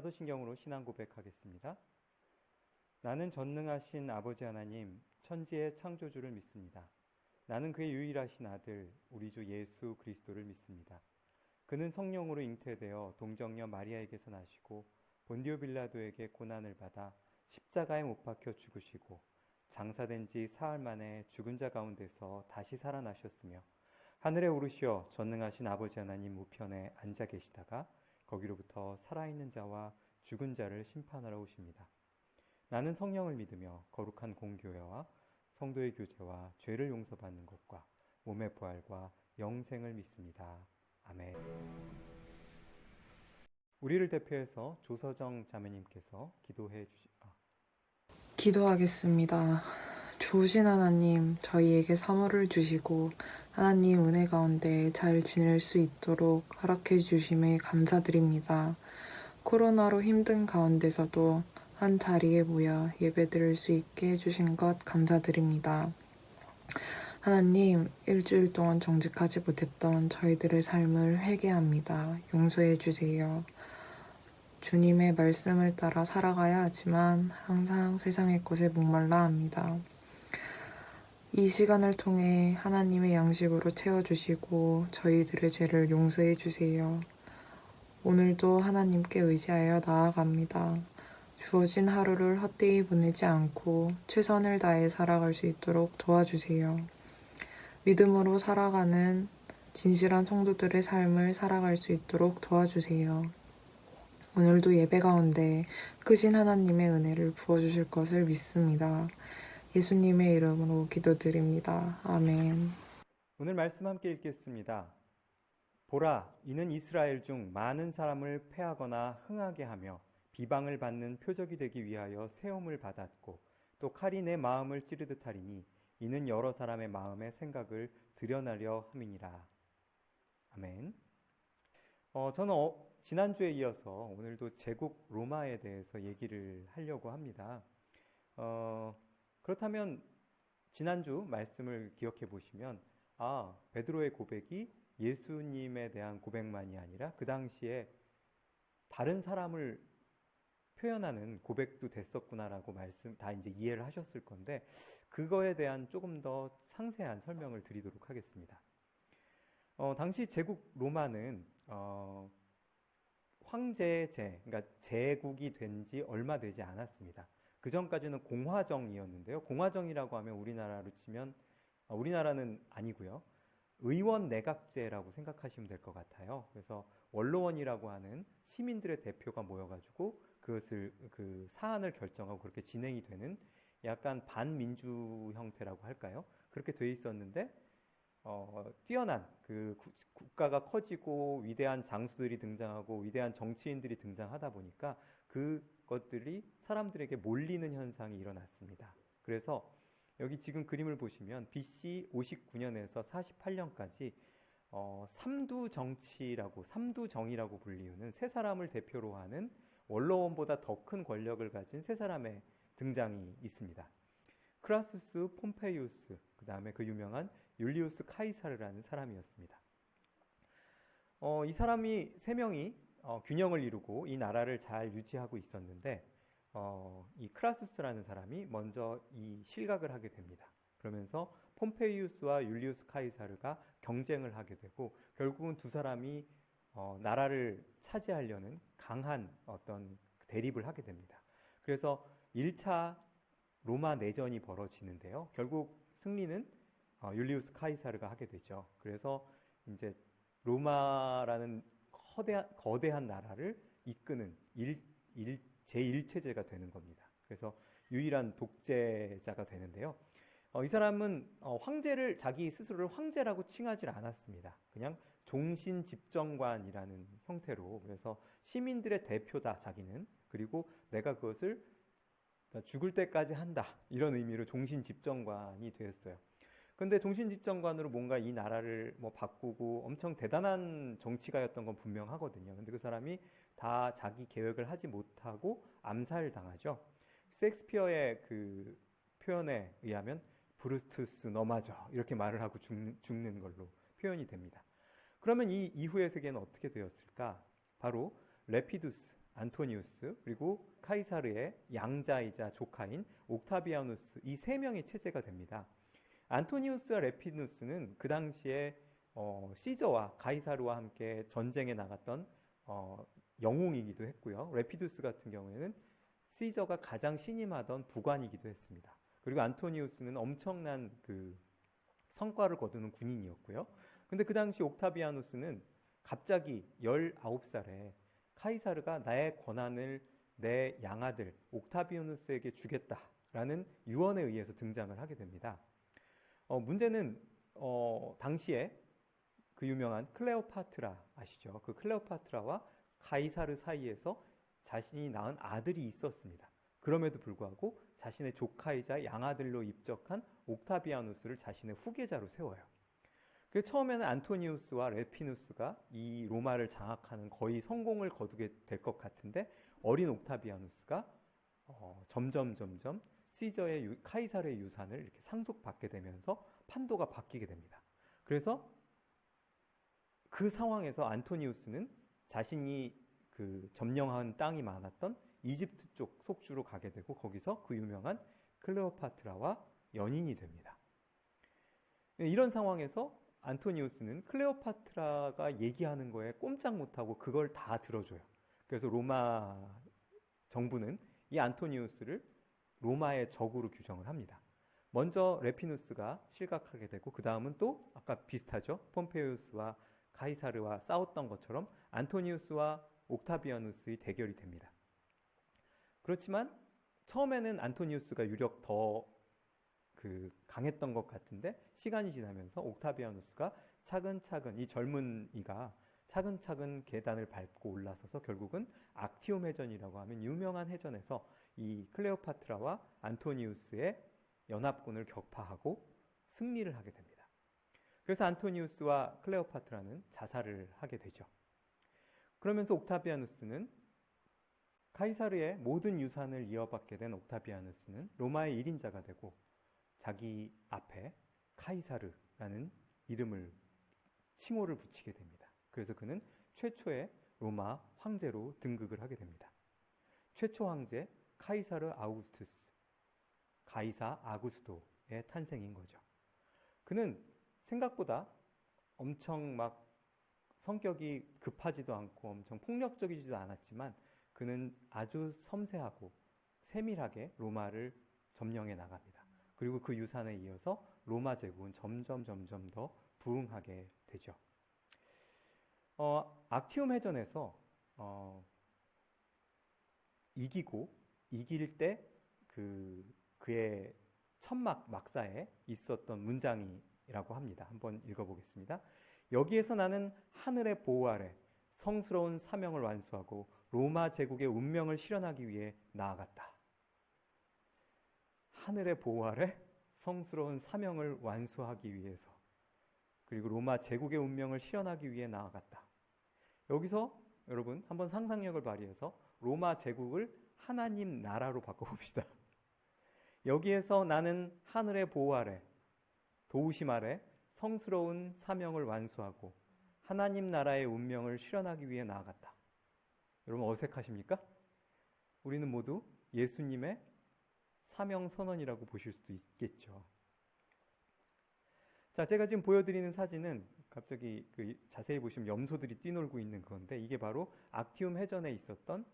사도신경으로 신앙 고백하겠습니다. 나는 전능하신 아버지 하나님, 천지의 창조주를 믿습니다. 나는 그의 유일하신 아들, 우리 주 예수 그리스도를 믿습니다. 그는 성령으로 잉태되어 동정녀 마리아에게서 나시고 본디오 빌라도에게 고난을 받아 십자가에 못 박혀 죽으시고 장사된 지 사흘 만에 죽은 자 가운데서 다시 살아나셨으며 하늘에 오르시어 전능하신 아버지 하나님 우편에 앉아 계시다가 거기로부터 살아있는 자와 죽은 자를 심판하러 오십니다. 나는 성령을 믿으며 거룩한 공교회와 성도의 교제와 죄를 용서받는 것과 몸의 부활과 영생을 믿습니다. 아멘. 우리를 대표해서 조서정 자매님께서 기도해 기도하겠습니다. 좋으신 하나님, 저희에게 사모를 주시고 하나님 은혜 가운데 잘 지낼 수 있도록 허락해 주심에 감사드립니다. 코로나로 힘든 가운데서도 한 자리에 모여 예배드릴 수 있게 해주신 것 감사드립니다. 하나님, 일주일 동안 정직하지 못했던 저희들의 삶을 회개합니다. 용서해 주세요. 주님의 말씀을 따라 살아가야 하지만 항상 세상의 것에 목말라 합니다. 이 시간을 통해 하나님의 양식으로 채워주시고 저희들의 죄를 용서해 주세요. 오늘도 하나님께 의지하여 나아갑니다. 주어진 하루를 헛되이 보내지 않고 최선을 다해 살아갈 수 있도록 도와주세요. 믿음으로 살아가는 진실한 성도들의 삶을 살아갈 수 있도록 도와주세요. 오늘도 예배 가운데 크신 하나님의 은혜를 부어주실 것을 믿습니다. 예수님의 이름으로 기도드립니다. 아멘. 오늘 말씀 함께 읽겠습니다. 보라, 이는 이스라엘 중 많은 사람을 패하거나 흥하게 하며 비방을 받는 표적이 되기 위하여 세움을 받았고 또 칼이 내 마음을 찌르듯 하리니 이는 여러 사람의 마음의 생각을 드러나려 함이니라. 아멘. 저는 지난주에 이어서 오늘도 제국 로마에 대해서 얘기를 하려고 합니다. 그렇다면 지난주 말씀을 기억해 보시면 베드로의 고백이 예수님에 대한 고백만이 아니라 그 당시에 다른 사람을 표현하는 고백도 됐었구나라고 말씀 다 이제 이해를 하셨을 건데 그거에 대한 조금 더 상세한 설명을 드리도록 하겠습니다. 당시 제국 로마는 황제제, 그러니까 제국이 된 지 얼마 되지 않았습니다. 그 전까지는 공화정이었는데요. 공화정이라고 하면 우리나라로 치면 우리나라는 아니고요. 의원 내각제라고 생각하시면 될 것 같아요. 그래서 원로원이라고 하는 시민들의 대표가 모여가지고 그것을 그 사안을 결정하고 그렇게 진행이 되는 약간 반민주 형태라고 할까요? 그렇게 돼 있었는데 뛰어난 그 국가가 커지고 위대한 장수들이 등장하고 위대한 정치인들이 등장하다 보니까 그것들이 사람들에게 몰리는 현상이 일어났습니다. 그래서 여기 지금 그림을 보시면 BC 59년에서 48년까지 삼두정이라고 불리우는 세 사람을 대표로 하는 원로원보다 더 큰 권력을 가진 세 사람의 등장이 있습니다. 크라수스 폼페이우스, 그 다음에 그 유명한 율리우스 카이사르라는 사람이었습니다. 이 사람이 세 명이 균형을 이루고 이 나라를 잘 유지하고 있었는데 이 크라수스라는 사람이 먼저 이 실각을 하게 됩니다. 그러면서 폼페이우스와 율리우스 카이사르가 경쟁을 하게 되고 결국은 두 사람이 나라를 차지하려는 강한 어떤 대립을 하게 됩니다. 그래서 1차 로마 내전이 벌어지는데요. 결국 승리는 율리우스 카이사르가 하게 되죠. 그래서 이제 로마라는 거대한 나라를 이끄는 제1체제가 되는 겁니다. 그래서 유일한 독재자가 되는데요. 이 사람은 황제를 자기 스스로를 황제라고 칭하지 않았습니다. 그냥 종신집정관이라는 형태로 그래서 시민들의 대표다 자기는 그리고 내가 그것을 죽을 때까지 한다 이런 의미로 종신집정관이 되었어요. 근데 종신집정관으로 뭔가 이 나라를 바꾸고 엄청 대단한 정치가였던 건 분명하거든요. 근데 그 사람이 다 자기 계획을 하지 못하고 암살당하죠. 셰익스피어의 그 표현에 의하면 브루투스 너마저 이렇게 말을 하고 죽는 걸로 표현이 됩니다. 그러면 이 이후의 세계는 어떻게 되었을까? 바로 레피두스, 안토니우스, 그리고 카이사르의 양자이자 조카인 옥타비아누스, 이 세 명의 체제가 됩니다. 안토니우스와 레피누스는 그 당시에 시저와 가이사르와 함께 전쟁에 나갔던 영웅이기도 했고요. 레피두스 같은 경우에는 시저가 가장 신임하던 부관이기도 했습니다. 그리고 안토니우스는 엄청난 그 성과를 거두는 군인이었고요. 근데 그 당시 옥타비아누스는 갑자기 19살에 카이사르가 나의 권한을 내 양아들 옥타비아누스에게 주겠다라는 유언에 의해서 등장을 하게 됩니다. 문제는 당시에 그 유명한 클레오파트라 아시죠? 그 클레오파트라와 카이사르 사이에서 자신이 낳은 아들이 있었습니다. 그럼에도 불구하고 자신의 조카이자 양아들로 입적한 옥타비아누스를 자신의 후계자로 세워요. 그래서 처음에는 안토니우스와 레피누스가 이 로마를 장악하는 거의 성공을 거두게 될 것 같은데 어린 옥타비아누스가 점점 시저의 카이사르의 유산을 이렇게 상속받게 되면서 판도가 바뀌게 됩니다. 그래서 그 상황에서 안토니우스는 자신이 그 점령한 땅이 많았던 이집트 쪽 속주로 가게 되고 거기서 그 유명한 클레오파트라와 연인이 됩니다. 이런 상황에서 안토니우스는 클레오파트라가 얘기하는 거에 꼼짝 못하고 그걸 다 들어줘요. 그래서 로마 정부는 이 안토니우스를 로마의 적으로 규정을 합니다. 먼저 레피누스가 실각하게 되고 그 다음은 또 아까 비슷하죠. 폼페이우스와 카이사르와 싸웠던 것처럼 안토니우스와 옥타비아누스의 대결이 됩니다. 그렇지만 처음에는 안토니우스가 유력 더 강했던 것 같은데 시간이 지나면서 옥타비아누스가 차근차근 이 젊은이가 차근차근 계단을 밟고 올라서서 결국은 악티움 해전이라고 하면 유명한 해전에서 이 클레오파트라와 안토니우스의 연합군을 격파하고 승리를 하게 됩니다. 그래서 안토니우스와 클레오파트라는 자살을 하게 되죠. 그러면서 옥타비아누스는 카이사르의 모든 유산을 이어받게 된 옥타비아누스는 로마의 1인자가 되고 자기 앞에 카이사르라는 이름을 칭호를 붙이게 됩니다. 그래서 그는 최초의 로마 황제로 등극을 하게 됩니다. 최초 황제 카이사르 아우구스투스, 가이사 아구스도의 탄생인 거죠. 그는 생각보다 엄청 막 성격이 급하지도 않고 엄청 폭력적이지도 않았지만 그는 아주 섬세하고 세밀하게 로마를 점령해 나갑니다. 그리고 그 유산에 이어서 로마 제국은 점점 더 부흥하게 되죠. 악티움 해전에서 이길 때 그의 천막 막사에 있었던 문장이라고 합니다. 한번 읽어보겠습니다. 여기에서 나는 하늘의 보호 아래 성스러운 사명을 완수하고 로마 제국의 운명을 실현하기 위해 나아갔다. 하늘의 보호 아래 성스러운 사명을 완수하기 위해서 그리고 로마 제국의 운명을 실현하기 위해 나아갔다. 여기서 여러분 한번 상상력을 발휘해서 로마 제국을 하나님 나라로 바꿔봅시다. 여기에서 나는 하늘의 보호 아래 도우심 아래 성스러운 사명을 완수하고 하나님 나라의 운명을 실현하기 위해 나아갔다. 여러분 어색하십니까? 우리는 모두 예수님의 사명 선언이라고 보실 수도 있겠죠. 자, 제가 지금 보여드리는 사진은 갑자기 자세히 보시면 염소들이 뛰놀고 있는 건데 이게 바로 악티움 해전에 있었던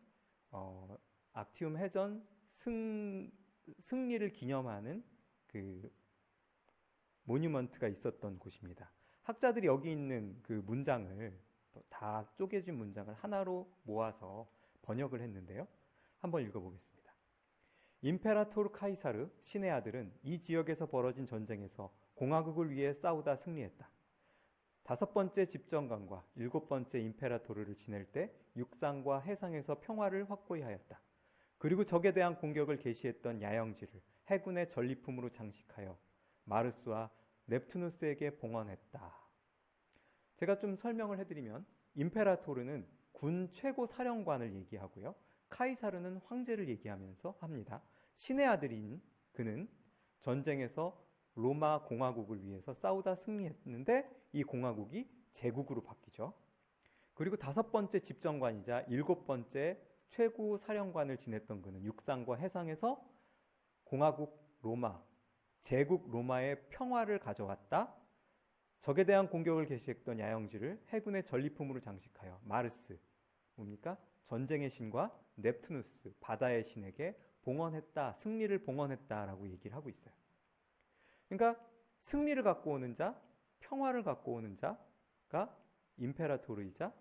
악티움 해전 승리를 기념하는 그 모뉴먼트가 있었던 곳입니다. 학자들이 여기 있는 그 문장을 다 쪼개진 문장을 하나로 모아서 번역을 했는데요. 한번 읽어보겠습니다. 임페라토르 카이사르 신의 아들은 이 지역에서 벌어진 전쟁에서 공화국을 위해 싸우다 승리했다. 5번째 집정관과 7번째 임페라토르를 지낼 때 육상과 해상에서 평화를 확고히 하였다. 그리고 적에 대한 공격을 개시했던 야영지를 해군의 전리품으로 장식하여 마르스와 넵투누스에게 봉헌했다. 제가 좀 설명을 해드리면 임페라토르는 군 최고 사령관을 얘기하고요. 카이사르는 황제를 얘기하면서 합니다. 신의 아들인 그는 전쟁에서 로마 공화국을 위해서 싸우다 승리했는데 이 공화국이 제국으로 바뀌죠. 그리고 5번째 집정관이자 7번째 최고 사령관을 지냈던 그는 육상과 해상에서 공화국 로마, 제국 로마의 평화를 가져왔다. 적에 대한 공격을 개시했던 야영지를 해군의 전리품으로 장식하여 마르스, 뭡니까? 전쟁의 신과 넵투누스, 바다의 신에게 봉헌했다, 승리를 봉헌했다라고 얘기를 하고 있어요. 그러니까 승리를 갖고 오는 자, 평화를 갖고 오는 자가 임페라토르이자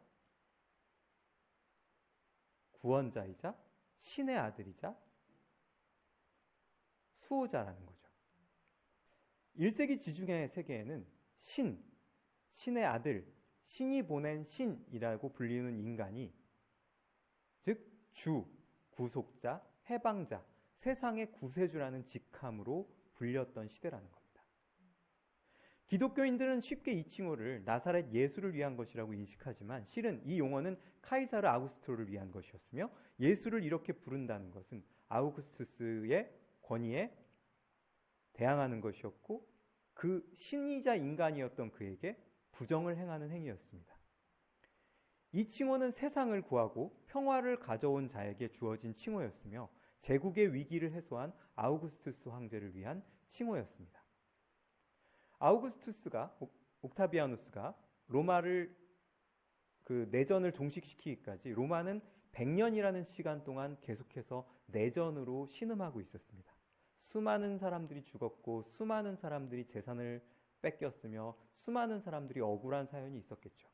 구원자이자 신의 아들이자 수호자라는 거죠. 1세기 지중해 세계에는 신의 아들, 신이 보낸 신이라고 불리는 인간이 즉 주, 구속자, 해방자, 세상의 구세주라는 직함으로 불렸던 시대라는 겁니다. 기독교인들은 쉽게 이 칭호를 나사렛 예수를 위한 것이라고 인식하지만 실은 이 용어는 카이사르 아우구스토를 위한 것이었으며 예수를 이렇게 부른다는 것은 아우구스투스의 권위에 대항하는 것이었고 그 신이자 인간이었던 그에게 부정을 행하는 행위였습니다. 이 칭호는 세상을 구하고 평화를 가져온 자에게 주어진 칭호였으며 제국의 위기를 해소한 아우구스투스 황제를 위한 칭호였습니다. 아우구스투스가 옥타비아누스가 로마를 그 내전을 종식시키기까지 로마는 100년이라는 시간 동안 계속해서 내전으로 신음하고 있었습니다. 수많은 사람들이 죽었고 수많은 사람들이 재산을 뺏겼으며 수많은 사람들이 억울한 사연이 있었겠죠.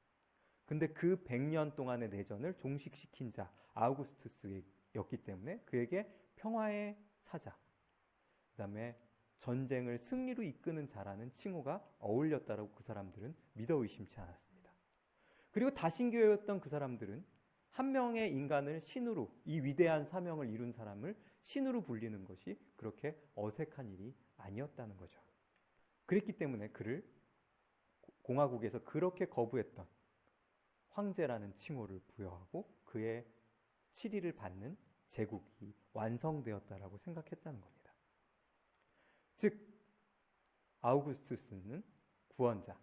근데 그 100년 동안의 내전을 종식시킨 자 아우구스투스였기 때문에 그에게 평화의 사자, 그 다음에 전쟁을 승리로 이끄는 자라는 칭호가 어울렸다라고 그 사람들은 믿어 의심치 않았습니다. 그리고 다신교회였던 그 사람들은 한 명의 인간을 신으로, 이 위대한 사명을 이룬 사람을 신으로 불리는 것이 그렇게 어색한 일이 아니었다는 거죠. 그랬기 때문에 그를 공화국에서 그렇게 거부했던 황제라는 칭호를 부여하고 그의 치리를 받는 제국이 완성되었다라고 생각했다는 겁니다. 즉 아우구스투스는 구원자,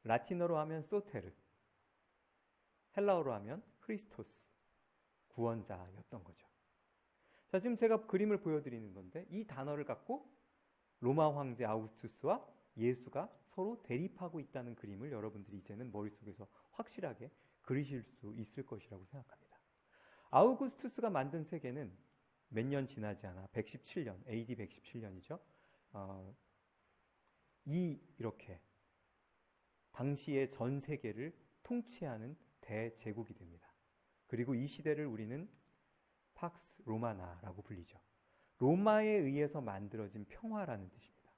라틴어로 하면 소테르, 헬라어로 하면 크리스토스, 구원자였던 거죠. 자, 지금 제가 그림을 보여드리는 건데 이 단어를 갖고 로마 황제 아우구스투스와 예수가 서로 대립하고 있다는 그림을 여러분들이 이제는 머릿속에서 확실하게 그리실 수 있을 것이라고 생각합니다. 아우구스투스가 만든 세계는 몇 년 지나지 않아 117년, AD 117년이죠. 이렇게 당시의 전 세계를 통치하는 대제국이 됩니다. 그리고 이 시대를 우리는 팍스 로마나라고 불리죠. 로마에 의해서 만들어진 평화라는 뜻입니다.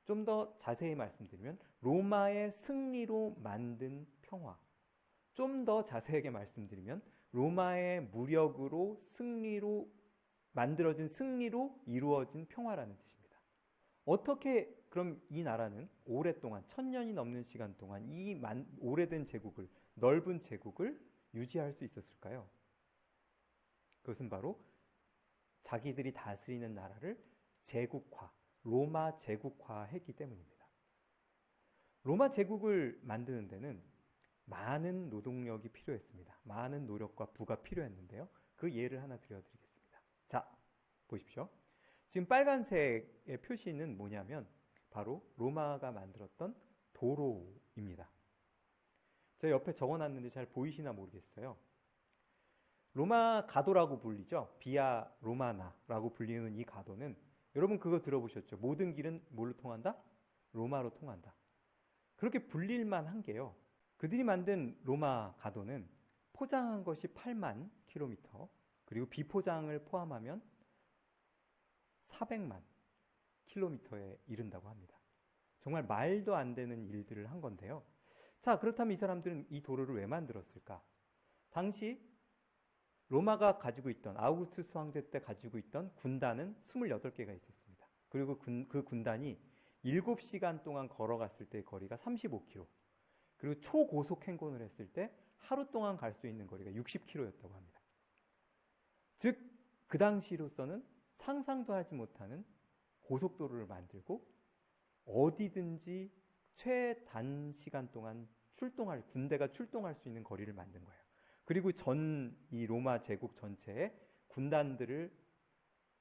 좀 더 자세히 말씀드리면 로마의 승리로 만든 평화. 좀 더 자세하게 말씀드리면 로마의 무력으로 승리로 만들어진 승리로 이루어진 평화라는 뜻입니다. 어떻게 그럼 이 나라는 오랫동안 1000년이 넘는 시간 동안 이 오래된 제국을, 넓은 제국을 유지할 수 있었을까요? 그것은 바로 자기들이 다스리는 나라를 제국화, 로마 제국화했기 때문입니다. 로마 제국을 만드는 데는 많은 노동력이 필요했습니다. 많은 노력과 부가 필요했는데요. 그 예를 하나 들려드리겠습니다. 자, 보십시오. 지금 빨간색의 표시는 뭐냐면 바로 로마가 만들었던 도로입니다. 제가 옆에 적어놨는데 잘 보이시나 모르겠어요. 로마 가도라고 불리죠. 비아 로마나라고 불리는 이 가도는 여러분 그거 들어보셨죠? 모든 길은 뭘로 통한다? 로마로 통한다. 그렇게 불릴만 한 게요. 그들이 만든 로마 가도는 포장한 것이 8만 킬로미터, 그리고 비포장을 포함하면 400만 킬로미터에 이른다고 합니다. 정말 말도 안 되는 일들을 한 건데요. 자, 그렇다면 이 사람들은 이 도로를 왜 만들었을까? 당시 로마가 가지고 있던, 아우구스투스 황제 때 가지고 있던 군단은 28개가 있었습니다. 그리고 그 군단이 7시간 동안 걸어갔을 때 거리가 35km, 그리고 초고속 행군을 했을 때 하루 동안 갈 수 있는 거리가 60km였다고 합니다. 즉, 그 당시로서는 상상도 하지 못하는 고속도로를 만들고 어디든지 최단 시간 동안 군대가 출동할 수 있는 거리를 만든 거예요. 그리고 이 로마 제국 전체에 군단들을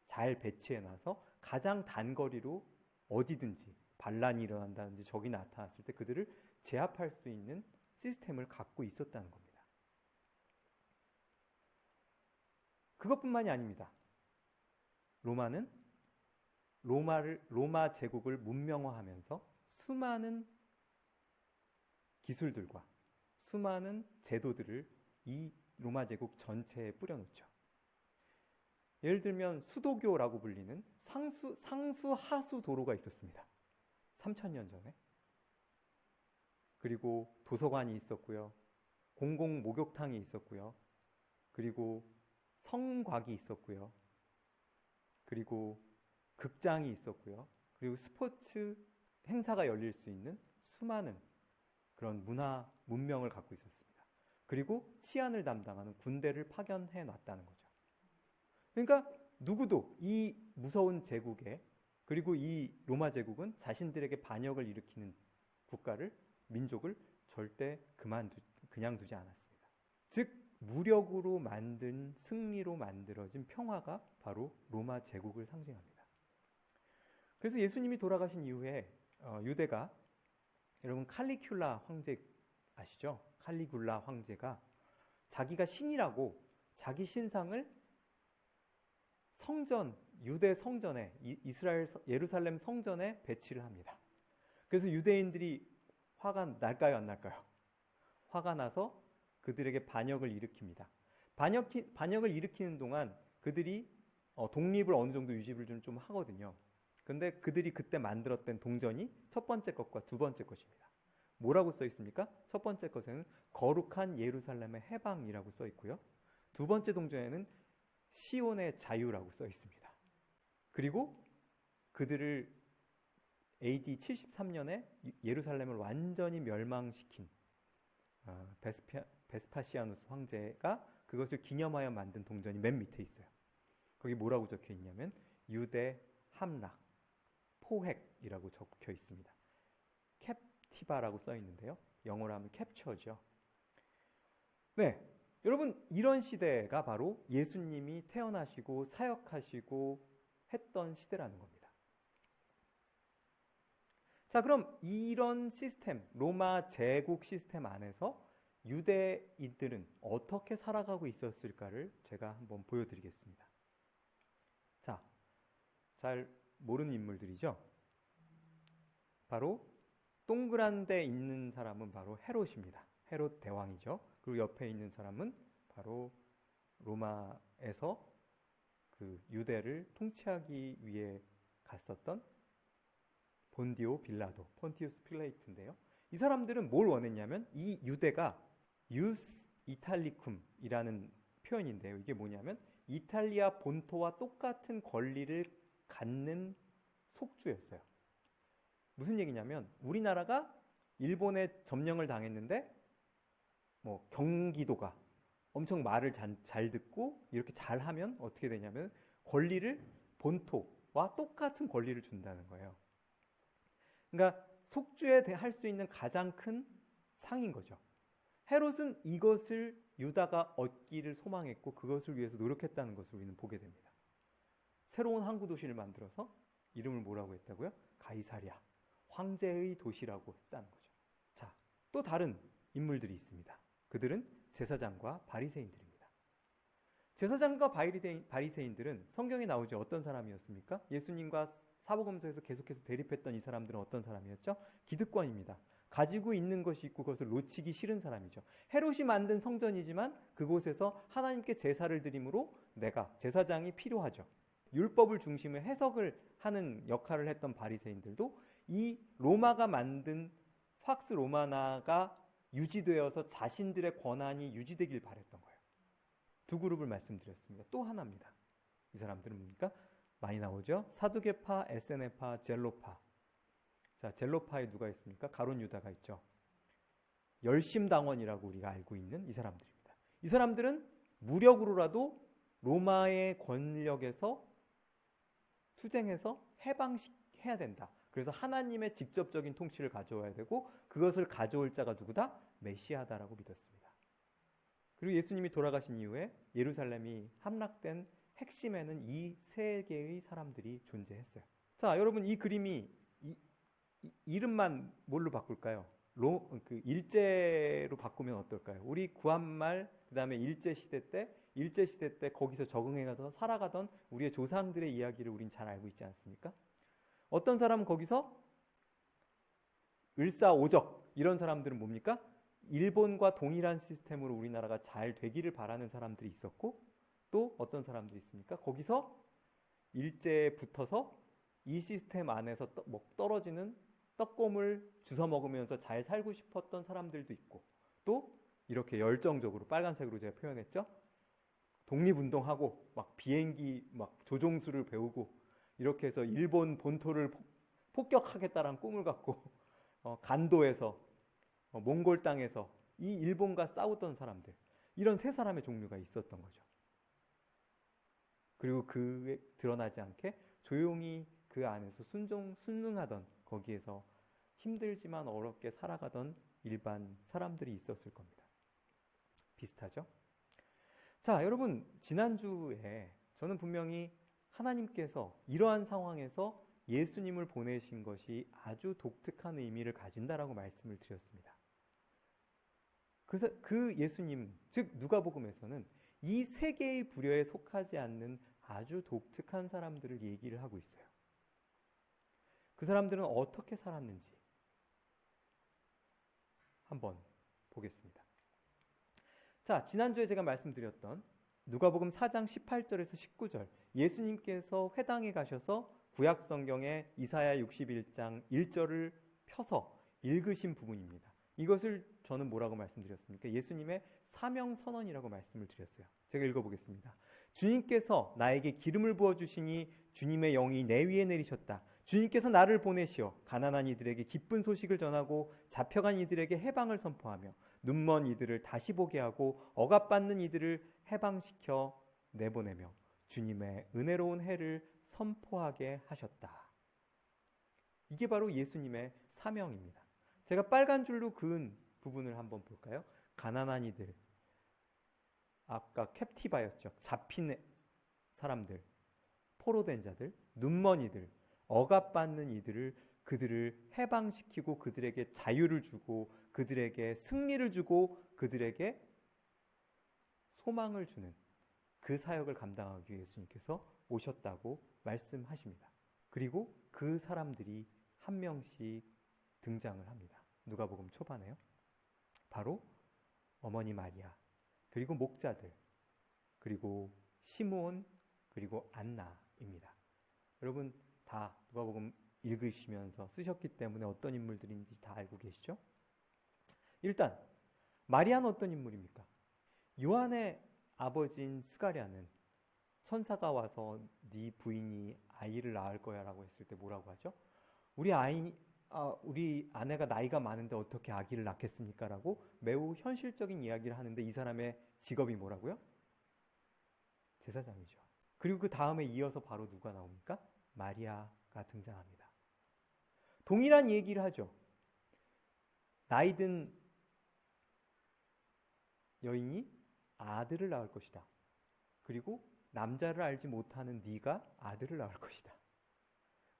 잘 배치해 놔서 가장 단거리로 어디든지 반란이 일어난다든지 적이 나타났을 때 그들을 제압할 수 있는 시스템을 갖고 있었다는 겁니다. 그것뿐만이 아닙니다. 로마는 로마 제국을 문명화하면서 수많은 기술들과 수많은 제도들을 이 로마 제국 전체에 뿌려놓죠. 예를 들면 수도교라고 불리는 상수 하수 도로가 있었습니다. 3000년 전에. 그리고 도서관이 있었고요. 공공 목욕탕이 있었고요. 그리고 성곽이 있었고요. 그리고 극장이 있었고요. 그리고 스포츠 행사가 열릴 수 있는 수많은 그런 문명을 갖고 있었습니다. 그리고 치안을 담당하는 군대를 파견해 놨다는 거죠. 그러니까 누구도 이 무서운 제국에, 그리고 이 로마 제국은 자신들에게 반역을 일으키는 국가를, 민족을 절대 그냥 두지 않았습니다. 즉 무력으로 만든, 승리로 만들어진 평화가 바로 로마 제국을 상징합니다. 그래서 예수님이 돌아가신 이후에 유대가, 여러분 칼리큘라 황제 아시죠? 칼리굴라 황제가 자기가 신이라고 자기 신상을 유대 성전에, 예루살렘 성전에 배치를 합니다. 그래서 유대인들이 화가 날까요, 안 날까요? 화가 나서 그들에게 반역을 일으킵니다. 반역을 일으키는 동안 그들이 독립을 어느 정도 유지를 좀 하거든요. 근데 그들이 그때 만들었던 동전이 첫 번째 것과 두 번째 것입니다. 뭐라고 써 있습니까? 첫 번째 것에는 거룩한 예루살렘의 해방이라고 써 있고요. 두 번째 동전에는 시온의 자유라고 써 있습니다. 그리고 그들을 AD 73년에 예루살렘을 완전히 멸망시킨 베스파시아누스 황제가 그것을 기념하여 만든 동전이 맨 밑에 있어요. 거기 뭐라고 적혀 있냐면 유대 함락, 포획이라고 적혀 있습니다. 캡티바라고 써 있는데요. 영어로 하면 캡처죠. 네, 여러분 이런 시대가 바로 예수님이 태어나시고 사역하시고 했던 시대라는 겁니다. 자, 그럼 이런 시스템, 로마 제국 시스템 안에서 유대인들은 어떻게 살아가고 있었을까를 제가 한번 보여드리겠습니다. 자, 잘 모르는 인물들이죠. 바로 동그란 데 있는 사람은 바로 헤롯입니다. 헤롯 대왕이죠. 그리고 옆에 있는 사람은 바로 로마에서 그 유대를 통치하기 위해 갔었던 본디오 빌라도, 폰티우스 필레이트인데요. 이 사람들은 뭘 원했냐면 이 유대가 유스 이탈리쿰이라는 표현인데요. 이게 뭐냐면 이탈리아 본토와 똑같은 권리를 갖는 속주였어요. 무슨 얘기냐면 우리나라가 일본에 점령을 당했는데 뭐 경기도가 엄청 말을 잘 듣고 이렇게 잘하면 어떻게 되냐면 권리를 본토와 똑같은 권리를 준다는 거예요. 그러니까 속주에 할 수 있는 가장 큰 상인 거죠. 헤롯은 이것을 유다가 얻기를 소망했고 그것을 위해서 노력했다는 것을 우리는 보게 됩니다. 새로운 항구 도시를 만들어서 이름을 뭐라고 했다고요? 가이사랴, 황제의 도시라고 했다는 거죠. 자, 또 다른 인물들이 있습니다. 그들은 제사장과 바리새인들입니다. 제사장과 바리새인들은 성경에 나오지 어떤 사람이었습니까? 예수님과 사복음서에서 계속해서 대립했던 이 사람들은 어떤 사람이었죠? 기득권입니다. 가지고 있는 것이 있고 그것을 놓치기 싫은 사람이죠. 헤롯이 만든 성전이지만 그곳에서 하나님께 제사를 드림으로 내가 제사장이 필요하죠. 율법을 중심에 해석을 하는 역할을 했던 바리새인들도 이 로마가 만든 팍스 로마나가 유지되어서 자신들의 권한이 유지되길 바랬던 거예요. 두 그룹을 말씀드렸습니다. 또 하나입니다. 이 사람들은 뭡니까? 많이 나오죠. 사두개파, 에세네파, 젤로파. 자, 젤로파에 누가 있습니까? 가룟 유다가 있죠. 열심당원이라고 우리가 알고 있는 이 사람들입니다. 이 사람들은 무력으로라도 로마의 권력에서 투쟁해서 해방해야 된다. 그래서 하나님의 직접적인 통치를 가져와야 되고 그것을 가져올 자가 누구다? 메시아다라고 믿었습니다. 그리고 예수님이 돌아가신 이후에 예루살렘이 함락된 핵심에는 이 세 개의 사람들이 존재했어요. 자, 여러분 이 그림이 이름만 뭘로 바꿀까요? 그 일제로 바꾸면 어떨까요? 우리 구한말 그다음에 일제 시대 때 거기서 적응해가서 살아가던 우리의 조상들의 이야기를 우린 잘 알고 있지 않습니까? 어떤 사람은 거기서 을사오적 이런 사람들은 뭡니까? 일본과 동일한 시스템으로 우리나라가 잘 되기를 바라는 사람들이 있었고, 또 어떤 사람들이 있습니까? 거기서 일제에 붙어서 이 시스템 안에서 떨어지는 떡곰을 주워 먹으면서 잘 살고 싶었던 사람들도 있고, 또 이렇게 열정적으로 빨간색으로 제가 표현했죠. 독립운동하고 막 비행기 막 조종수를 배우고 이렇게 해서 일본 본토를 폭격하겠다라는 꿈을 갖고 간도에서 몽골 땅에서 이 일본과 싸웠던 사람들, 이런 세 사람의 종류가 있었던 거죠. 그리고 그에 드러나지 않게 조용히 그 안에서 순응하던, 거기에서 힘들지만 어렵게 살아가던 일반 사람들이 있었을 겁니다. 비슷하죠? 자, 여러분 지난주에 저는 분명히 하나님께서 이러한 상황에서 예수님을 보내신 것이 아주 독특한 의미를 가진다라고 말씀을 드렸습니다. 그 예수님, 즉 누가복음에서는 이 세 개의 부류에 속하지 않는 아주 독특한 사람들을 얘기를 하고 있어요. 그 사람들은 어떻게 살았는지 한번 보겠습니다. 자, 지난주에 제가 말씀드렸던 누가복음 4장 18절에서 19절, 예수님께서 회당에 가셔서 구약성경의 이사야 61장 1절을 펴서 읽으신 부분입니다. 이것을 저는 뭐라고 말씀드렸습니까? 예수님의 사명선언이라고 말씀을 드렸어요. 제가 읽어보겠습니다. 주님께서 나에게 기름을 부어주시니 주님의 영이 내 위에 내리셨다. 주님께서 나를 보내시어 가난한 이들에게 기쁜 소식을 전하고 잡혀간 이들에게 해방을 선포하며 눈먼 이들을 다시 보게 하고 억압받는 이들을 해방시켜 내보내며 주님의 은혜로운 해를 선포하게 하셨다. 이게 바로 예수님의 사명입니다. 제가 빨간 줄로 그은 부분을 한번 볼까요? 가난한 이들, 아까 캡티바였죠. 잡힌 사람들, 포로된 자들, 눈먼 이들, 억압받는 이들을, 그들을 해방시키고 그들에게 자유를 주고 그들에게 승리를 주고 그들에게 소망을 주는 그 사역을 감당하기 위해 예수님께서 오셨다고 말씀하십니다. 그리고 그 사람들이 한 명씩 등장을 합니다. 누가복음 초반에요. 바로 어머니 마리아, 그리고 목자들, 그리고 시므온, 그리고 안나입니다. 여러분 다 누가복음 읽으시면서 쓰셨기 때문에 어떤 인물들인지 다 알고 계시죠? 일단 마리아는 어떤 인물입니까? 요한의 아버지인 스가랴는 천사가 와서 네 부인이 아이를 낳을 거야 라고 했을 때 뭐라고 하죠? 우리 아내가 나이가 많은데 어떻게 아기를 낳겠습니까? 라고 매우 현실적인 이야기를 하는데, 이 사람의 직업이 뭐라고요? 제사장이죠. 그리고 그 다음에 이어서 바로 누가 나옵니까? 마리아가 등장합니다. 동일한 얘기를 하죠. 나이든 여인이 아들을 낳을 것이다. 그리고 남자를 알지 못하는 네가 아들을 낳을 것이다.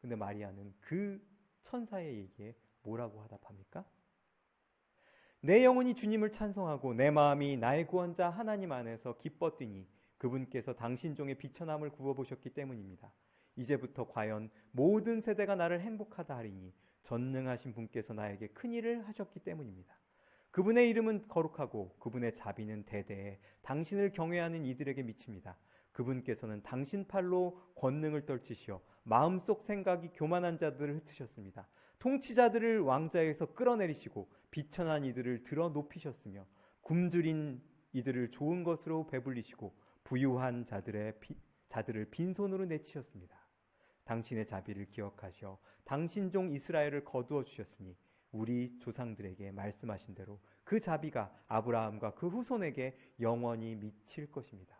근데 마리아는 그 천사의 얘기에 뭐라고 화답합니까? 내 영혼이 주님을 찬송하고 내 마음이 나의 구원자 하나님 안에서 기뻐 뛰니 그분께서 당신 종의 비천함을 구워보셨기 때문입니다. 이제부터 과연 모든 세대가 나를 행복하다 하리니 전능하신 분께서 나에게 큰일을 하셨기 때문입니다. 그분의 이름은 거룩하고 그분의 자비는 대대에 당신을 경외하는 이들에게 미칩니다. 그분께서는 당신 팔로 권능을 떨치시어 마음속 생각이 교만한 자들을 흩으셨습니다. 통치자들을 왕좌에서 끌어내리시고 비천한 이들을 들어 높이셨으며 굶주린 이들을 좋은 것으로 배불리시고 부유한 자들을 빈손으로 내치셨습니다. 당신의 자비를 기억하시어 당신 종 이스라엘을 거두어 주셨으니 우리 조상들에게 말씀하신 대로 그 자비가 아브라함과 그 후손에게 영원히 미칠 것입니다.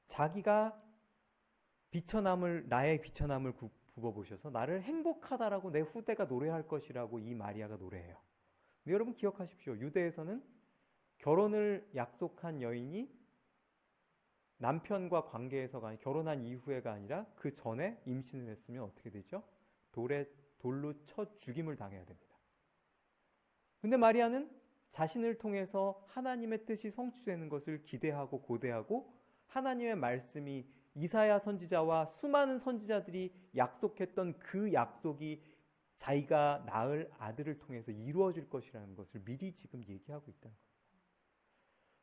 자기가 나의 비천함을 굽어보셔서 나를 행복하다라고 내 후대가 노래할 것이라고 이 마리아가 노래해요. 근데 여러분 기억하십시오. 유대에서는 결혼을 약속한 여인이 남편과 관계에서가 아니라 결혼한 이후에가 아니라 그 전에 임신을 했으면 어떻게 되죠? 돌로 쳐 죽임을 당해야 됩니다. 근데 마리아는 자신을 통해서 하나님의 뜻이 성취되는 것을 기대하고 고대하고 하나님의 말씀이 이사야 선지자와 수많은 선지자들이 약속했던 그 약속이 자기가 낳을 아들을 통해서 이루어질 것이라는 것을 미리 지금 얘기하고 있다는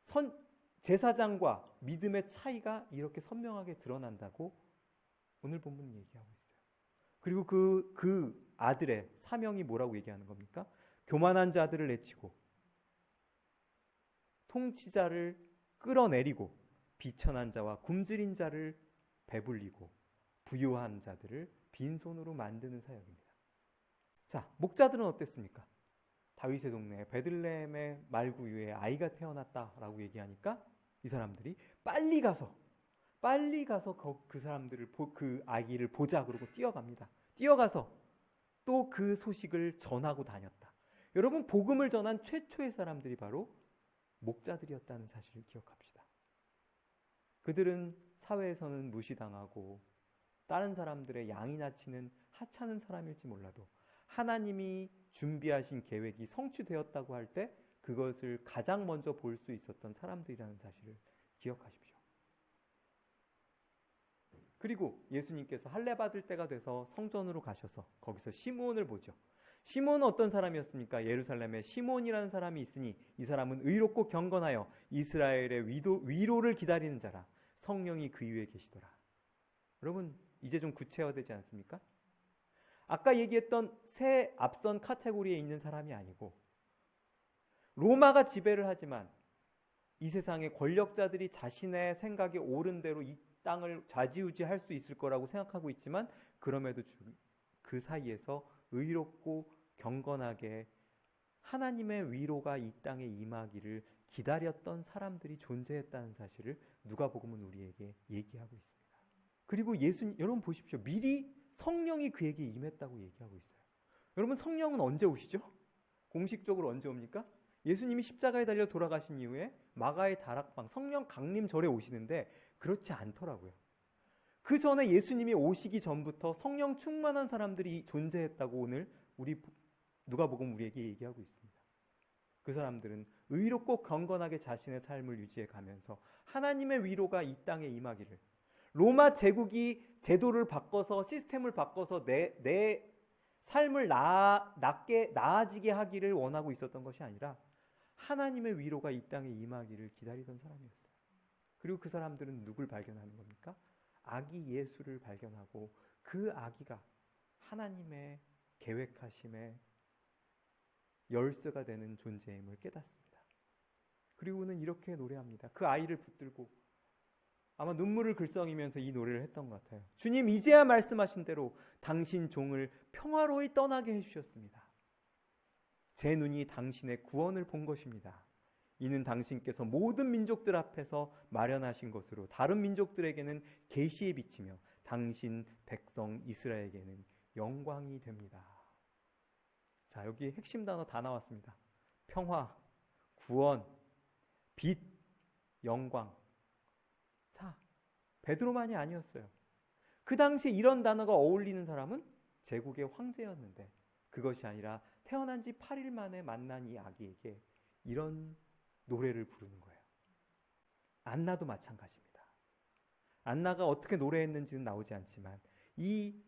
겁니다. 제사장과 믿음의 차이가 이렇게 선명하게 드러난다고 오늘 본문은 얘기하고 있어요. 그리고 그 아들의 사명이 뭐라고 얘기하는 겁니까? 교만한 자들을 내치고 통치자를 끌어내리고 비천한 자와 굶주린 자를 배불리고 부유한 자들을 빈손으로 만드는 사역입니다. 자, 목자들은 어땠습니까? 다윗의 동네에 베들레헴의 말구유에 아이가 태어났다라고 얘기하니까 이 사람들이 빨리 가서 그 사람들을 그 아기를 보자 그러고 뛰어갑니다. 뛰어가서 또 그 소식을 전하고 다녔다. 여러분, 복음을 전한 최초의 사람들이 바로 목자들이었다는 사실을 기억합시다. 그들은 사회에서는 무시당하고 다른 사람들의 양이나 치는 하찮은 사람일지 몰라도 하나님이 준비하신 계획이 성취되었다고 할 때 그것을 가장 먼저 볼 수 있었던 사람들이라는 사실을 기억하십시오. 그리고 예수님께서 할례 받을 때가 돼서 성전으로 가셔서 거기서 시므온을 보죠. 시몬은 어떤 사람이었습니까? 예루살렘에 시몬이라는 사람이 있으니 이 사람은 의롭고 경건하여 이스라엘의 위로를 기다리는 자라. 성령이 그 위에 계시더라. 여러분, 이제 좀 구체화되지 않습니까? 아까 얘기했던 새 앞선 카테고리에 있는 사람이 아니고 로마가 지배를 하지만 이 세상의 권력자들이 자신의 생각에 옳은 대로 이 땅을 좌지우지할 수 있을 거라고 생각하고 있지만 그럼에도 그 사이에서 의롭고 경건하게 하나님의 위로가 이 땅에 임하기를 기다렸던 사람들이 존재했다는 사실을 누가복음은 우리에게 얘기하고 있습니다. 그리고 여러분 보십시오. 미리 성령이 그에게 임했다고 얘기하고 있어요. 여러분, 성령은 언제 오시죠? 공식적으로 언제 옵니까? 예수님이 십자가에 달려 돌아가신 이후에 마가의 다락방 성령 강림절에 오시는데 그렇지 않더라고요. 그 전에 예수님이 오시기 전부터 성령 충만한 사람들이 존재했다고 오늘 누가복음 우리에게 얘기하고 있습니다. 그 사람들은 의롭고 경건하게 자신의 삶을 유지해 가면서 하나님의 위로가 이 땅에 임하기를, 로마 제국이 제도를 바꿔서 시스템을 바꿔서 내 삶을 나아지게 하기를 원하고 있었던 것이 아니라 하나님의 위로가 이 땅에 임하기를 기다리던 사람이었어요. 그리고 그 사람들은 누굴 발견하는 겁니까? 아기 예수를 발견하고 그 아기가 하나님의 계획하심의 열쇠가 되는 존재임을 깨닫습니다. 그리고는 이렇게 노래합니다. 그 아이를 붙들고 아마 눈물을 글썽이면서 이 노래를 했던 것 같아요. 주님, 이제야 말씀하신 대로 당신 종을 평화로이 떠나게 해주셨습니다. 제 눈이 당신의 구원을 본 것입니다. 이는 당신께서 모든 민족들 앞에서 마련하신 것으로 다른 민족들에게는 계시에 비치며 당신 백성 이스라엘에게는 영광이 됩니다. 자, 여기 핵심 단어 다 나왔습니다. 평화, 구원, 빛, 영광. 자, 베드로만이 아니었어요. 그 당시에 이런 단어가 어울리는 사람은 제국의 황제였는데 그것이 아니라 태어난 지 8일 만에 만난 이 아기에게 이런 노래를 부르는 거예요. 안나도 마찬가지입니다. 안나가 어떻게 노래했는지는 나오지 않지만 이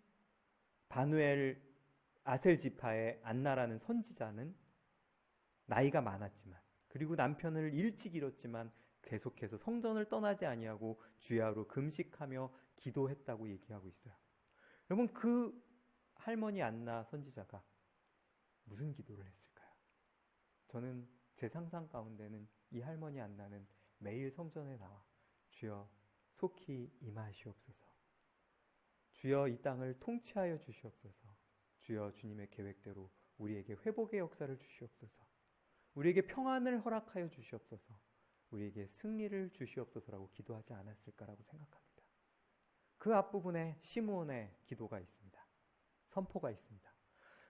바누엘 아셀 지파의 안나라는 선지자는 나이가 많았지만 그리고 남편을 일찍 잃었지만 계속해서 성전을 떠나지 아니하고 주야로 금식하며 기도했다고 얘기하고 있어요. 여러분, 그 할머니 안나 선지자가 무슨 기도를 했을까요? 저는 제 상상 가운데는 이 할머니 안나는 매일 성전에 나와 주여 속히 임하시옵소서, 주여 이 땅을 통치하여 주시옵소서, 주여 주님의 계획대로 우리에게 회복의 역사를 주시옵소서, 우리에게 평안을 허락하여 주시옵소서, 우리에게 승리를 주시옵소서라고 기도하지 않았을까라고 생각합니다. 그 앞부분에 시므온의 기도가 있습니다. 선포가 있습니다.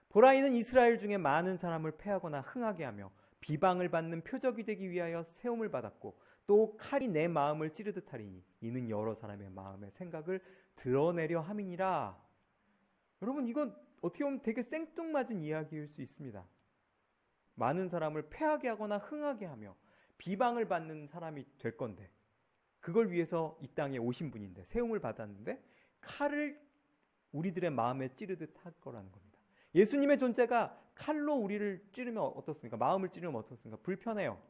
보라, 이는 이스라엘 중에 많은 사람을 패하거나 흥하게 하며 비방을 받는 표적이 되기 위하여 세움을 받았고 또 칼이 내 마음을 찌르듯 하리니 이는 여러 사람의 마음의 생각을 드러내려 함이니라. 여러분, 이건 어떻게 보면 되게 생뚱맞은 이야기일 수 있습니다. 많은 사람을 패하게 하거나 흥하게 하며 비방을 받는 사람이 될 건데, 그걸 위해서 이 땅에 오신 분인데, 세움을 받았는데 칼을 우리들의 마음에 찌르듯 할 거라는 겁니다. 예수님의 존재가 칼로 우리를 찌르면 어떻습니까? 마음을 찌르면 어떻습니까? 불편해요.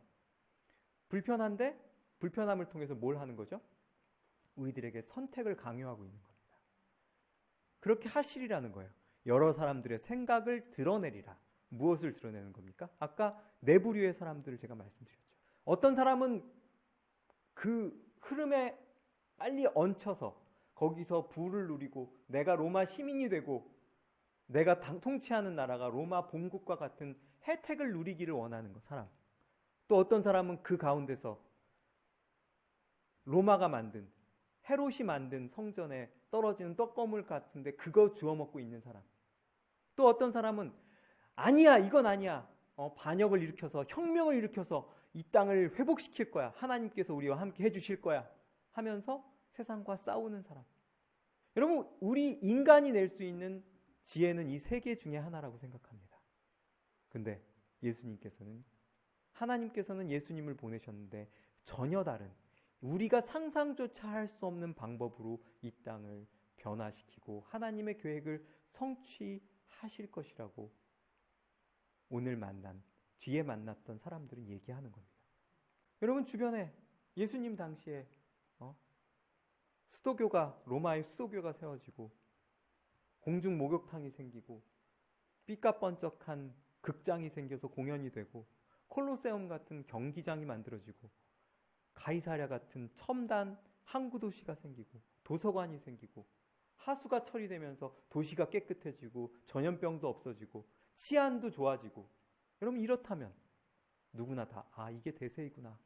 불편한데 불편함을 통해서 뭘 하는 거죠? 우리들에게 선택을 강요하고 있는 겁니다. 그렇게 하시리라는 거예요. 여러 사람들의 생각을 드러내리라. 무엇을 드러내는 겁니까? 아까 네 부류의 사람들을 제가 말씀드렸죠. 어떤 사람은 그 흐름에 빨리 얹혀서 거기서 부를 누리고 내가 로마 시민이 되고 내가 통치하는 나라가 로마 본국과 같은 혜택을 누리기를 원하는 사람. 또 어떤 사람은 그 가운데서 로마가 만든, 헤롯이 만든 성전에 떨어지는 떡거물 같은데 그거 주워 먹고 있는 사람. 또 어떤 사람은 아니야, 이건 아니야. 반역을 일으켜서, 혁명을 일으켜서 이 땅을 회복시킬 거야. 하나님께서 우리와 함께 해주실 거야. 하면서 세상과 싸우는 사람. 여러분, 우리 인간이 낼 수 있는 지혜는 이 세 개 중에 하나라고 생각합니다. 근데 예수님께서는, 하나님께서는 예수님을 보내셨는데 전혀 다른, 우리가 상상조차 할 수 없는 방법으로 이 땅을 변화시키고 하나님의 계획을 성취하실 것이라고 오늘 뒤에 만났던 사람들은 얘기하는 겁니다. 여러분, 주변에 예수님 당시에 로마의 수도교가 세워지고 공중 목욕탕이 생기고 삐까뻔쩍한 극장이 생겨서 공연이 되고 콜로세움 같은 경기장이 만들어지고 가이사랴 같은 첨단 항구 도시가 생기고 도서관이 생기고 하수가 처리되면서 도시가 깨끗해지고 전염병도 없어지고 치안도 좋아지고, 여러분, 이렇다면 누구나 다 이게 대세이구나.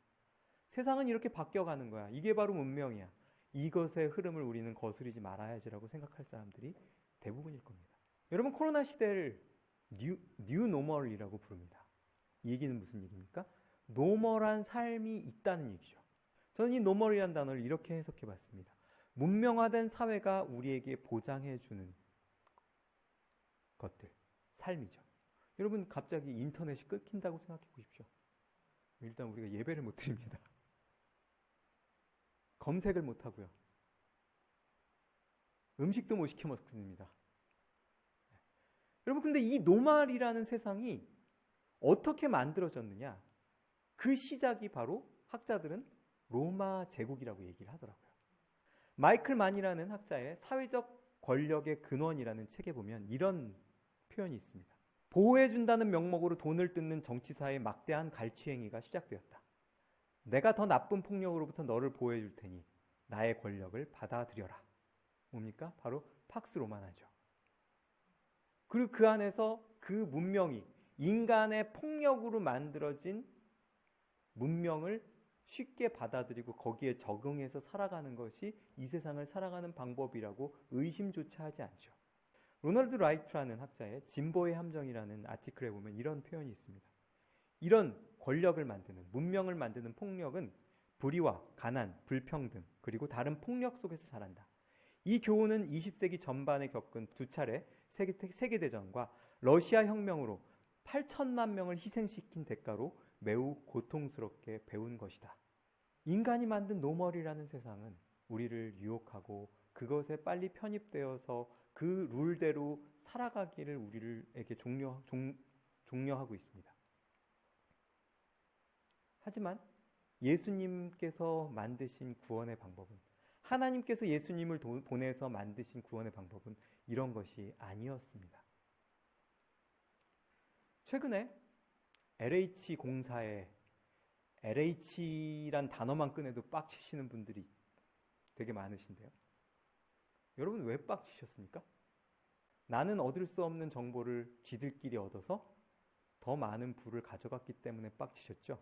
세상은 이렇게 바뀌어가는 거야. 이게 바로 문명이야. 이것의 흐름을 우리는 거스르지 말아야지라고 생각할 사람들이 대부분일 겁니다. 여러분, 코로나 시대를 뉴 노멀이라고 부릅니다. 이 얘기는 무슨 얘기입니까? 노멀한 삶이 있다는 얘기죠. 저는 이 노멀이라는 단어를 이렇게 해석해 봤습니다. 문명화된 사회가 우리에게 보장해 주는 것들, 삶이죠. 여러분, 갑자기 인터넷이 끊긴다고 생각해 보십시오. 일단 우리가 예배를 못 드립니다. 검색을 못 하고요. 음식도 못 시켜 먹습니다. 여러분, 근데 이 노말이라는 세상이 어떻게 만들어졌느냐? 그 시작이 바로 학자들은 로마 제국이라고 얘기를 하더라고요. 마이클 만이라는 학자의 사회적 권력의 근원이라는 책에 보면 이런 표현이 있습니다. 보호해준다는 명목으로 돈을 뜯는 정치사의 막대한 갈취행위가 시작되었다. 내가 더 나쁜 폭력으로부터 너를 보호해줄 테니 나의 권력을 받아들여라. 뭡니까? 바로 팍스 로마나죠. 그리고 그 안에서 그 문명이 인간의 폭력으로 만들어진 문명을 쉽게 받아들이고 거기에 적응해서 살아가는 것이 이 세상을 살아가는 방법이라고 의심조차 하지 않죠. 로널드 라이트라는 학자의 진보의 함정이라는 아티클에 보면 이런 표현이 있습니다. 이런 권력을 만드는, 문명을 만드는 폭력은 불의와 가난, 불평등, 그리고 다른 폭력 속에서 자란다. 이 교훈은 20세기 전반에 겪은 두 차례 세계대전과 러시아 혁명으로 8천만 명을 희생시킨 대가로 매우 고통스럽게 배운 것이다. 인간이 만든 노멀이라는 세상은 우리를 유혹하고 그것에 빨리 편입되어서 그 룰대로 살아가기를 우리에게 종려하고 있습니다. 하지만 예수님께서 만드신 구원의 방법은, 하나님께서 예수님을 보내서 만드신 구원의 방법은 이런 것이 아니었습니다. 최근에 LH 공사에 LH란 단어만 꺼내도 빡치시는 분들이 되게 많으신데요. 여러분, 왜 빡치셨습니까? 나는 얻을 수 없는 정보를 지들끼리 얻어서 더 많은 부를 가져갔기 때문에 빡치셨죠?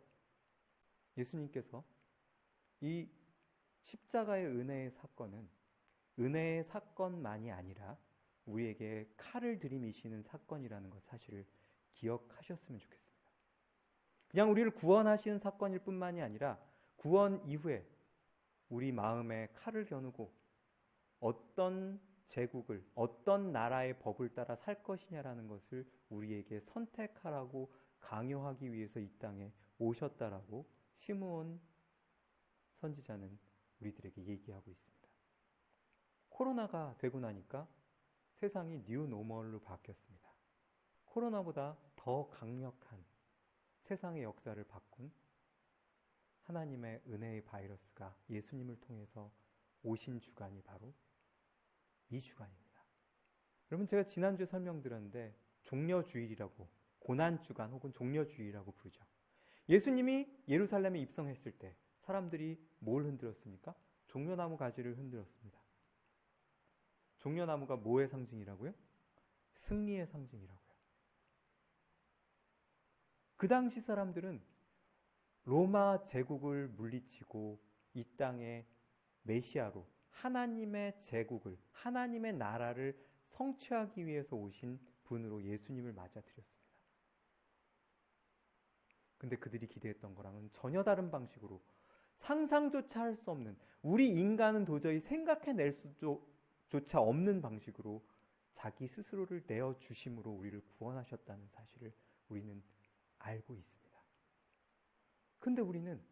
예수님께서 이 십자가의 은혜의 사건은 은혜의 사건만이 아니라 우리에게 칼을 들이미시는 사건이라는 것 사실을 기억하셨으면 좋겠습니다. 그냥 우리를 구원하시는 사건일 뿐만이 아니라 구원 이후에 우리 마음에 칼을 겨누고 어떤 제국을, 어떤 나라의 법을 따라 살 것이냐라는 것을 우리에게 선택하라고 강요하기 위해서 이 땅에 오셨다라고 시므온 선지자는 우리들에게 얘기하고 있습니다. 코로나가 되고 나니까 세상이 뉴 노멀로 바뀌었습니다. 코로나보다 더 강력한 세상의 역사를 바꾼 하나님의 은혜의 바이러스가 예수님을 통해서 오신 주간이 바로 이 주간입니다. 여러분, 제가 지난주에 설명드렸는데 종려주일이라고, 고난주간 혹은 종려주일이라고 부르죠. 예수님이 예루살렘에 입성했을 때 사람들이 뭘 흔들었습니까? 종려나무 가지를 흔들었습니다. 종려나무가 뭐의 상징이라고요? 승리의 상징이라고요. 그 당시 사람들은 로마 제국을 물리치고 이 땅에 메시아로 하나님의 제국을, 하나님의 나라를 성취하기 위해서 오신 분으로 예수님을 맞아들였습니다. 근데 그들이 기대했던 거랑은 전혀 다른 방식으로 상상조차 할 수 없는, 우리 인간은 도저히 생각해낼 수조차 없는 방식으로 자기 스스로를 내어주심으로 우리를 구원하셨다는 사실을 우리는 알고 있습니다. 근데 우리는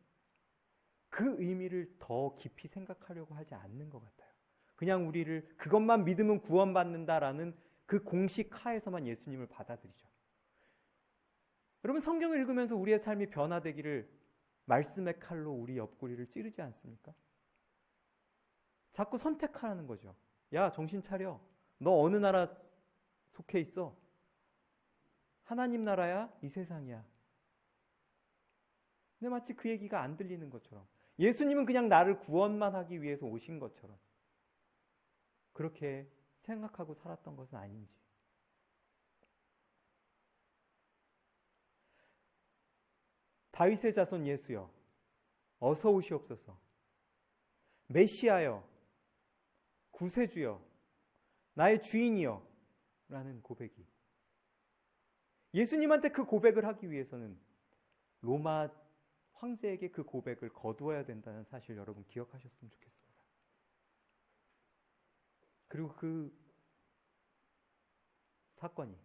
그 의미를 더 깊이 생각하려고 하지 않는 것 같아요. 그냥 우리를 그것만 믿으면 구원받는다라는 그 공식 하에서만 예수님을 받아들이죠. 여러분, 성경을 읽으면서 우리의 삶이 변화되기를 말씀의 칼로 우리 옆구리를 찌르지 않습니까? 자꾸 선택하라는 거죠. 야, 정신 차려. 너 어느 나라 속해 있어? 하나님 나라야? 이 세상이야? 근데 마치 그 얘기가 안 들리는 것처럼, 예수님은 그냥 나를 구원만 하기 위해서 오신 것처럼 그렇게 생각하고 살았던 것은 아닌지. 다윗의 자손 예수여, 어서 오시옵소서. 메시아여, 구세주여, 나의 주인이여 라는 고백이, 예수님한테 그 고백을 하기 위해서는 로마 황제에게 그 고백을 거두어야 된다는 사실 여러분 기억하셨으면 좋겠습니다. 그리고 그 사건이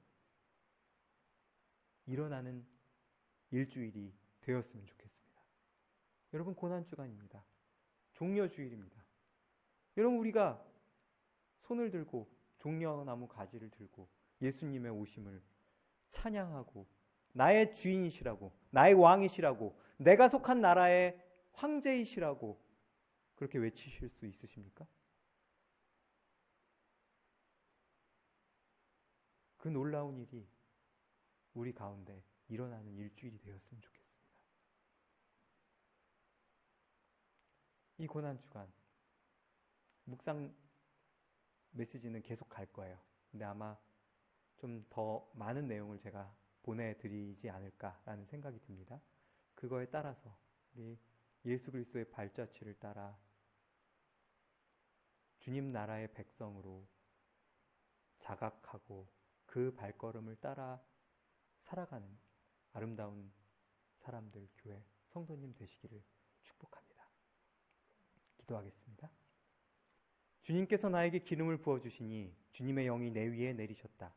일어나는 일주일이 되었으면 좋겠습니다. 여러분, 고난주간입니다. 종려주일입니다. 여러분, 우리가 손을 들고 종려나무 가지를 들고 예수님의 오심을 찬양하고 나의 주인이시라고, 나의 왕이시라고, 내가 속한 나라의 황제이시라고 그렇게 외치실 수 있으십니까? 그 놀라운 일이 우리 가운데 일어나는 일주일이 되었으면 좋겠습니다. 이 고난주간 묵상 메시지는 계속 갈 거예요. 근데 아마 좀 더 많은 내용을 제가 보내드리지 않을까라는 생각이 듭니다. 그거에 따라서 우리 예수 그리스도의 발자취를 따라 주님 나라의 백성으로 자각하고 그 발걸음을 따라 살아가는 아름다운 사람들, 교회, 성도님 되시기를 축복합니다. 기도하겠습니다. 주님께서 나에게 기름을 부어주시니 주님의 영이 내 위에 내리셨다.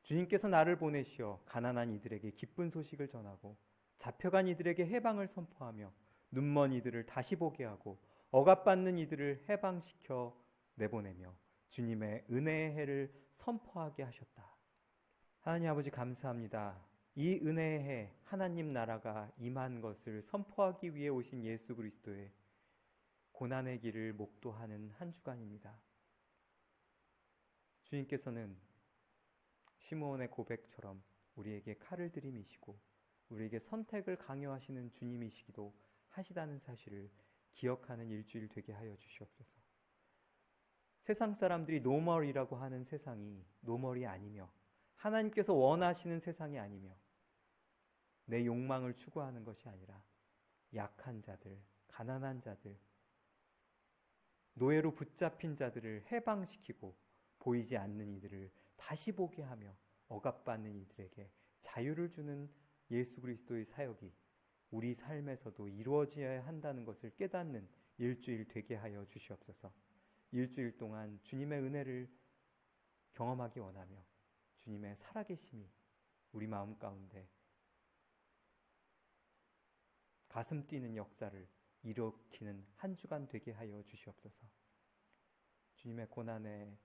주님께서 나를 보내시어 가난한 이들에게 기쁜 소식을 전하고 잡혀간 이들에게 해방을 선포하며 눈먼 이들을 다시 보게 하고 억압받는 이들을 해방시켜 내보내며 주님의 은혜의 해를 선포하게 하셨다. 하나님 아버지, 감사합니다. 이 은혜의 해, 하나님 나라가 임한 것을 선포하기 위해 오신 예수 그리스도의 고난의 길을 목도하는 한 주간입니다. 주님께서는 시므온의 고백처럼 우리에게 칼을 들이미시고 우리에게 선택을 강요하시는 주님이시기도 하시다는 사실을 기억하는 일주일 되게 하여 주시옵소서. 세상 사람들이 노멀이라고 하는 세상이 노멀이 아니며 하나님께서 원하시는 세상이 아니며 내 욕망을 추구하는 것이 아니라 약한 자들, 가난한 자들, 노예로 붙잡힌 자들을 해방시키고 보이지 않는 이들을 다시 보게 하며 억압받는 이들에게 자유를 주는 예수 그리스도의 사역이 우리 삶에서도 이루어져야 한다는 것을 깨닫는 일주일 되게 하여 주시옵소서. 일주일 동안 주님의 은혜를 경험하기 원하며 주님의 살아계심이 우리 마음 가운데 가슴 뛰는 역사를 일으키는 한 주간 되게 하여 주시옵소서. 주님의 고난의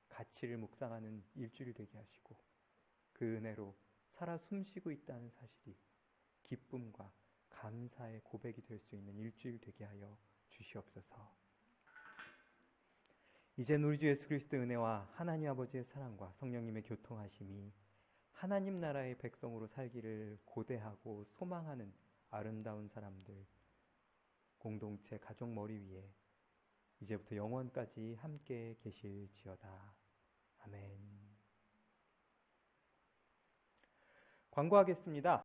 가치를 묵상하는 일주일 되게 하시고 그 은혜로 살아 숨쉬고 있다는 사실이 기쁨과 감사의 고백이 될 수 있는 일주일 되게 하여 주시옵소서. 이젠 우리 주 예수 그리스도의 은혜와 하나님 아버지의 사랑과 성령님의 교통하심이 하나님 나라의 백성으로 살기를 고대하고 소망하는 아름다운 사람들, 공동체, 가족 머리 위에 이제부터 영원까지 함께 계실지어다. 아멘. 광고하겠습니다.